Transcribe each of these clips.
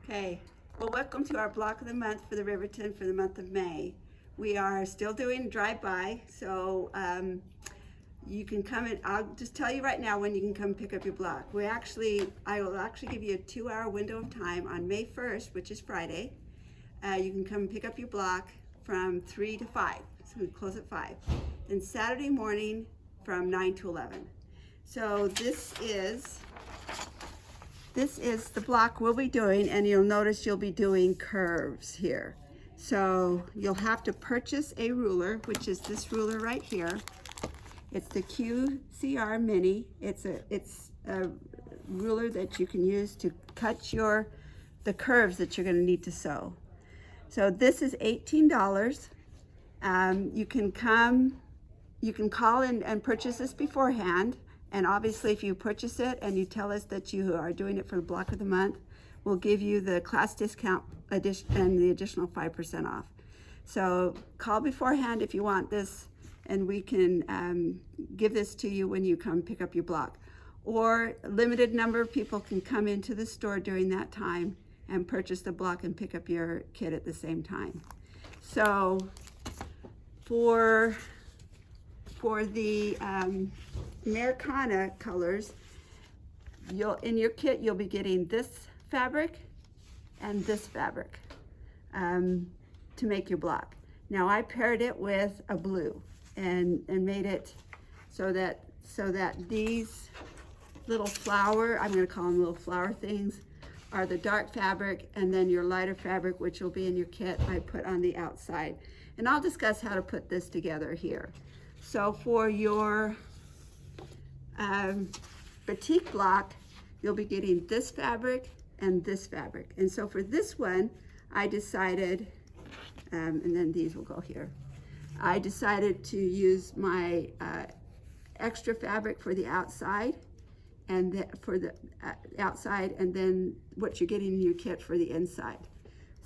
Okay, well, welcome to our block of the month for the Riverton for the month of May. We are still doing drive-by, so you can come and I'll just tell you right now when you can come pick up your block. I will actually give you a 2-hour window of time on May 1st, which is Friday. You can come pick up your block from 3 to 5, so we close at 5. Then Saturday morning from 9 to 11. So this is the block we'll be doing, and you'll notice you'll be doing curves here. So you'll have to purchase a ruler, which is this ruler right here. It's the QCR Mini. It's a ruler that you can use to cut the curves that you're going to need to sew. So this is $18. You can call and purchase this beforehand. And obviously, if you purchase it and you tell us that you are doing it for the block of the month, we'll give you the class discount and the additional 5% off. So call beforehand if you want this, and we can give this to you when you come pick up your block. Or a limited number of people can come into the store during that time and purchase the block and pick up your kit at the same time. So for the Americana colors, in your kit you'll be getting this fabric and this fabric to make your block. Now I paired it with a blue and made it so that these little flower, I'm going to call them little flower things, are the dark fabric, and then your lighter fabric, which will be in your kit, I put on the outside. And I'll discuss how to put this together here. So for your batik block, you'll be getting this fabric and this fabric. And so for this one, I decided, and then these will go here, I decided to use my extra fabric for the outside, and for the outside, and then what you're getting in your kit for the inside.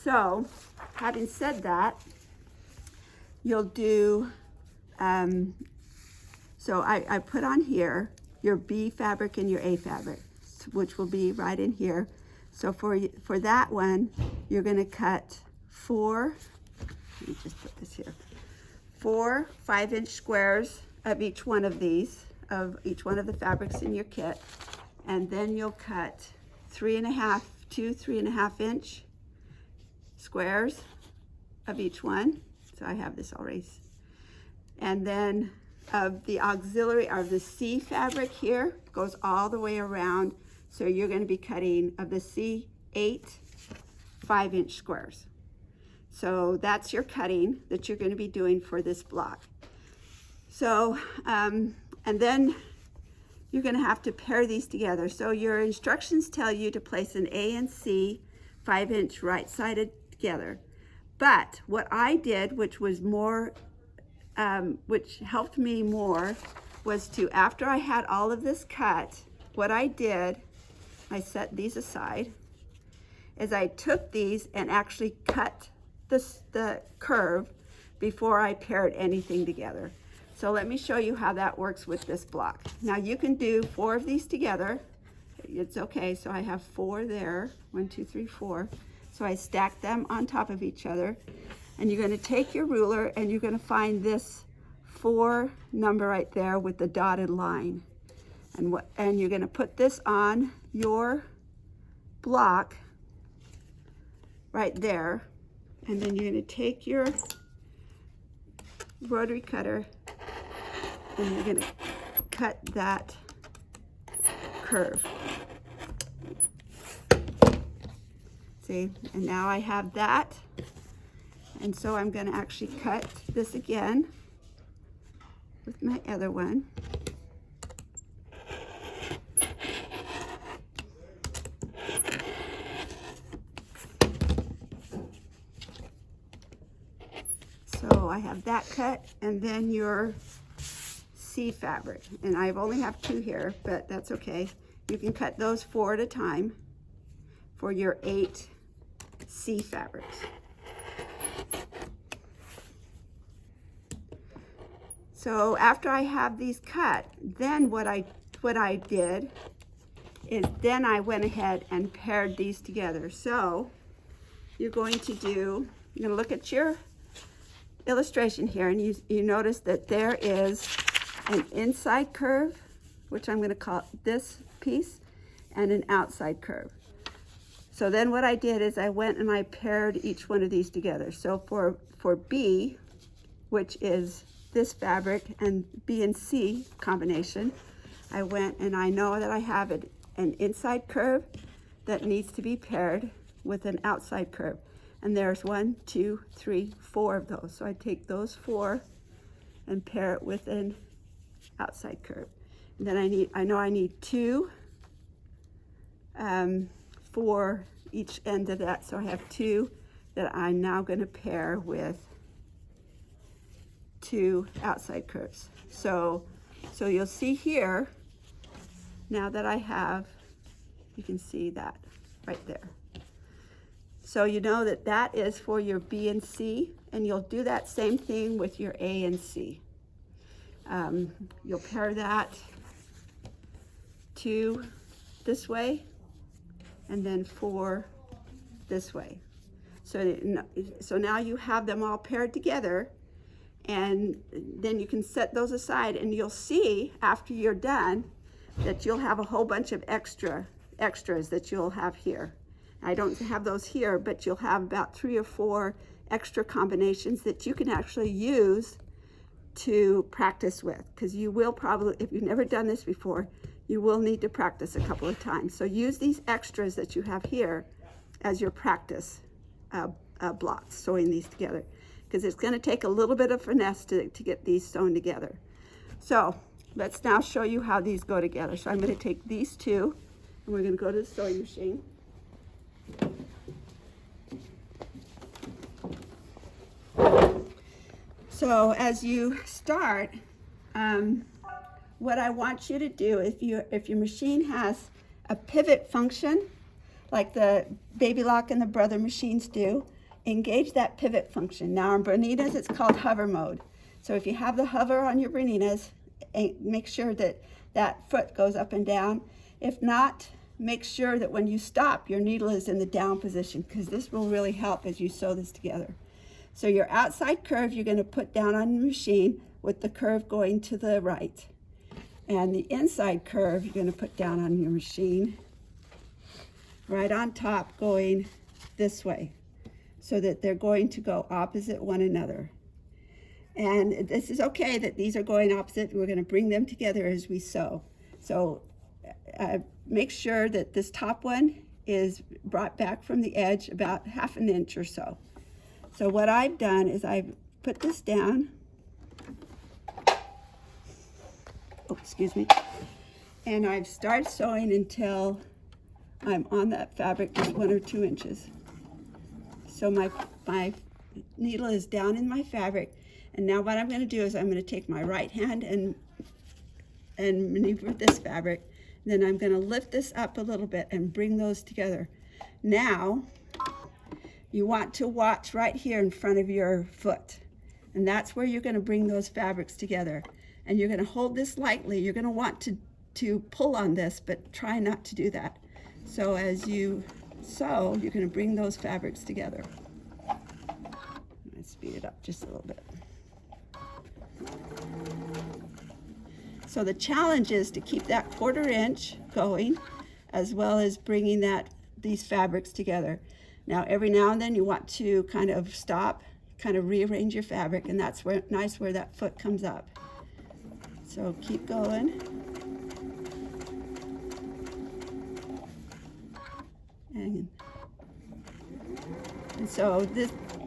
So having said that, you'll do, so I put on here your B fabric and your A fabric, which will be right in here. So for that one, you're going to cut four, let me just put this here, 4 5-inch squares of each one of these, of each one of the fabrics in your kit. And then you'll cut 2 3.5 inch squares of each one. So I have this already. And then of the auxiliary, or the C fabric here, goes all the way around. So you're going to be cutting of the C 8 5-inch squares. So that's your cutting that you're going to be doing for this block. So, and then you're going to have to pair these together. So your instructions tell you to place an A and C 5-inch right-sided together. But what I did, which was more, which helped me more, was to, after I had all of this cut, what I did, I set these aside, is I took these and actually cut the curve before I paired anything together. So let me show you how that works with this block. Now you can do 4 of these together. It's okay, so I have 4 there, 1, 2, 3, 4. So I stack them on top of each other. And you're gonna take your ruler and you're gonna find this 4 number right there with the dotted line. And you're gonna put this on your block right there. And then you're gonna take your rotary cutter and you're gonna cut that curve. See, and now I have that. And so I'm gonna actually cut this again with my other one. So I have that cut, and then your C fabric. And I only have 2 here, but that's okay. You can cut those 4 at a time for your 8 C fabrics. So after I have these cut, then what I did is then I went ahead and paired these together. So you're going to look at your illustration here, and you notice that there is an inside curve, which I'm going to call this piece, and an outside curve. So then what I did is I went and I paired each one of these together. So for B, which is this fabric, and B and C combination, I went and I know that I have an inside curve that needs to be paired with an outside curve. And there's 1, 2, 3, 4 of those. So I take those 4 and pair it with an outside curve. And then I know I need 2 for each end of that. So I have 2 that I'm now going to pair with 2 outside curves. So you'll see here, now that I have, you can see that right there. So you know that that is for your B and C, and you'll do that same thing with your A and C. You'll pair that 2 this way, and then 4 this way. So now you have them all paired together, and then you can set those aside, and you'll see after you're done that you'll have a whole bunch of extras that you'll have here. I don't have those here, but you'll have about 3 or 4 extra combinations that you can actually use to practice with, because you will probably, if you've never done this before, you will need to practice a couple of times. So use these extras that you have here as your practice blocks, sewing these together, because it's going to take a little bit of finesse to get these sewn together. So let's now show you how these go together. So I'm going to take these 2, and we're going to go to the sewing machine. So as you start, what I want you to do, if your machine has a pivot function, like the Baby Lock and the Brother machines do, engage that pivot function. Now on Berninas, it's called hover mode. So if you have the hover on your Berninas, make sure that that foot goes up and down. If not, make sure that when you stop, your needle is in the down position, because this will really help as you sew this together. So your outside curve you're going to put down on the machine with the curve going to the right. And the inside curve you're going to put down on your machine right on top, going this way, so that they're going to go opposite one another. And this is okay that these are going opposite. We're going to bring them together as we sew. So make sure that this top one is brought back from the edge about 1/2 inch or so. So what I've done is I've put this down, oh, excuse me, and I've started sewing until I'm on that fabric just 1 or 2 inches. So my needle is down in my fabric, and now what I'm going to do is I'm going to take my right hand and maneuver this fabric. Then I'm going to lift this up a little bit and bring those together. Now, you want to watch right here in front of your foot. And that's where you're going to bring those fabrics together. And you're going to hold this lightly. You're going to want to pull on this, but try not to do that. So as you sew, you're going to bring those fabrics together. Let's speed it up just a little bit. So the challenge is to keep that 1/4 inch going, as well as bringing these fabrics together. Now, every now and then you want to kind of stop, kind of rearrange your fabric, and that's nice where that foot comes up. So keep going. And so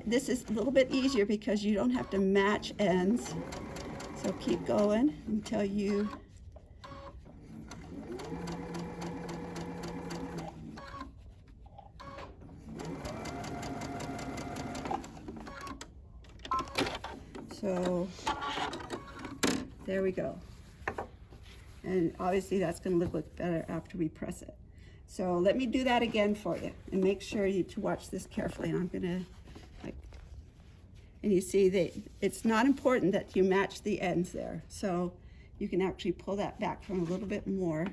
this is a little bit easier because you don't have to match ends. So keep going until you there we go. And obviously that's going to look better after we press it. So let me do that again for you, and make sure you to watch this carefully. And I'm going to, and you see that it's not important that you match the ends there. So you can actually pull that back from a little bit more.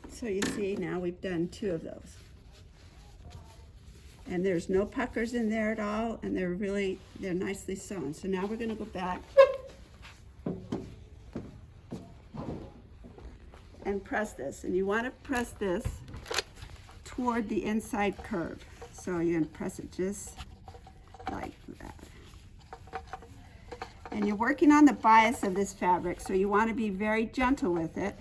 So you see now we've done 2 of those. And there's no puckers in there at all, and they're nicely sewn. So now we're going to go back and press this. And you want to press this toward the inside curve. So you're going to press it just like that. And you're working on the bias of this fabric, so you want to be very gentle with it.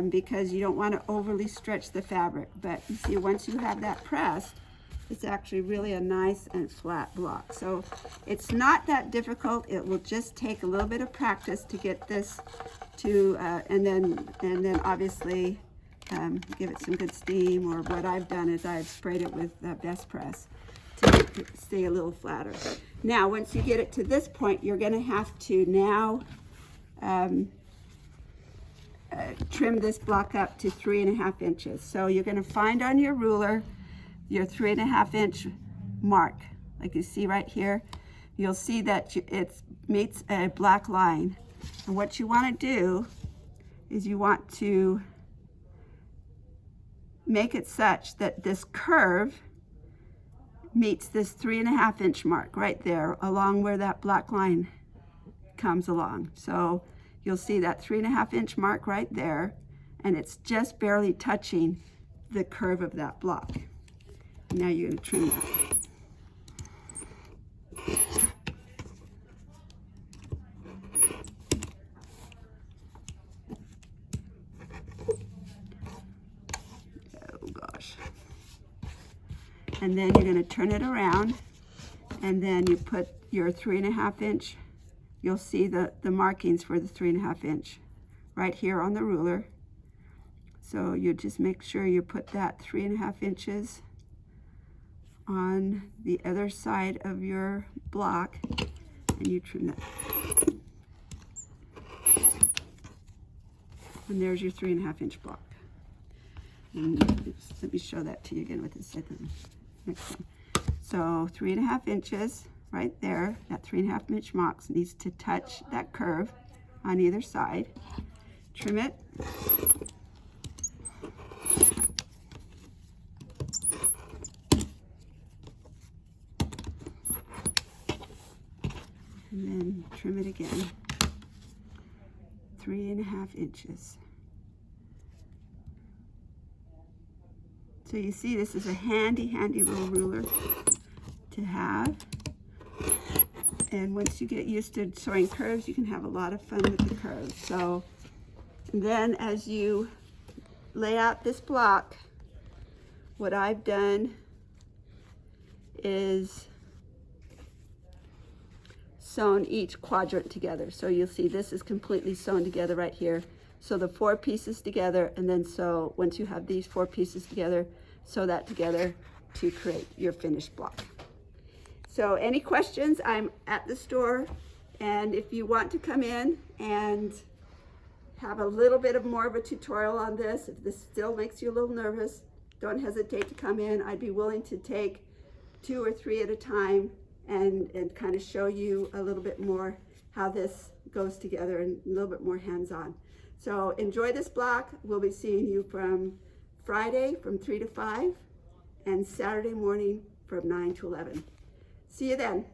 Because you don't want to overly stretch the fabric. But you see, once you have that pressed, it's actually really a nice and flat block. So it's not that difficult. It will just take a little bit of practice to get this to, and then obviously give it some good steam. Or what I've done is I've sprayed it with Best Press to make it stay a little flatter. Now, once you get it to this point, you're going to have to now trim this block up to 3.5 inches. So you're going to find on your ruler your 3.5 inch mark. Like you see right here, you'll see that it meets a black line. And what you want to do is you want to make it such that this curve meets this 3.5 inch mark right there along where that black line comes along. So you'll see that 3.5 inch mark right there, and it's just barely touching the curve of that block. Now you're going to trim that. Oh gosh. And then you're going to turn it around, and then you put your 3.5 inch. You'll see the markings for the 3.5 inch right here on the ruler. So you just make sure you put that 3.5 inches on the other side of your block, and you trim that. And there's your 3.5 inch block. And let me show that to you again with this next one. So 3.5 inches. Right there, that 3.5 inch mark needs to touch that curve on either side. Trim it. And then trim it again. 3.5 inches. So you see, this is a handy little ruler to have. And once you get used to sewing curves, you can have a lot of fun with the curves. So then as you lay out this block, what I've done is sewn each quadrant together. So you'll see this is completely sewn together right here. So the 4 pieces together, and then sew, once you have these 4 pieces together, sew that together to create your finished block. So any questions, I'm at the store, and if you want to come in and have a little bit of more of a tutorial on this, if this still makes you a little nervous, don't hesitate to come in. I'd be willing to take 2 or 3 at a time and kind of show you a little bit more how this goes together and a little bit more hands-on. So enjoy this block. We'll be seeing you from Friday from 3 to 5 and Saturday morning from 9 to 11. See you then.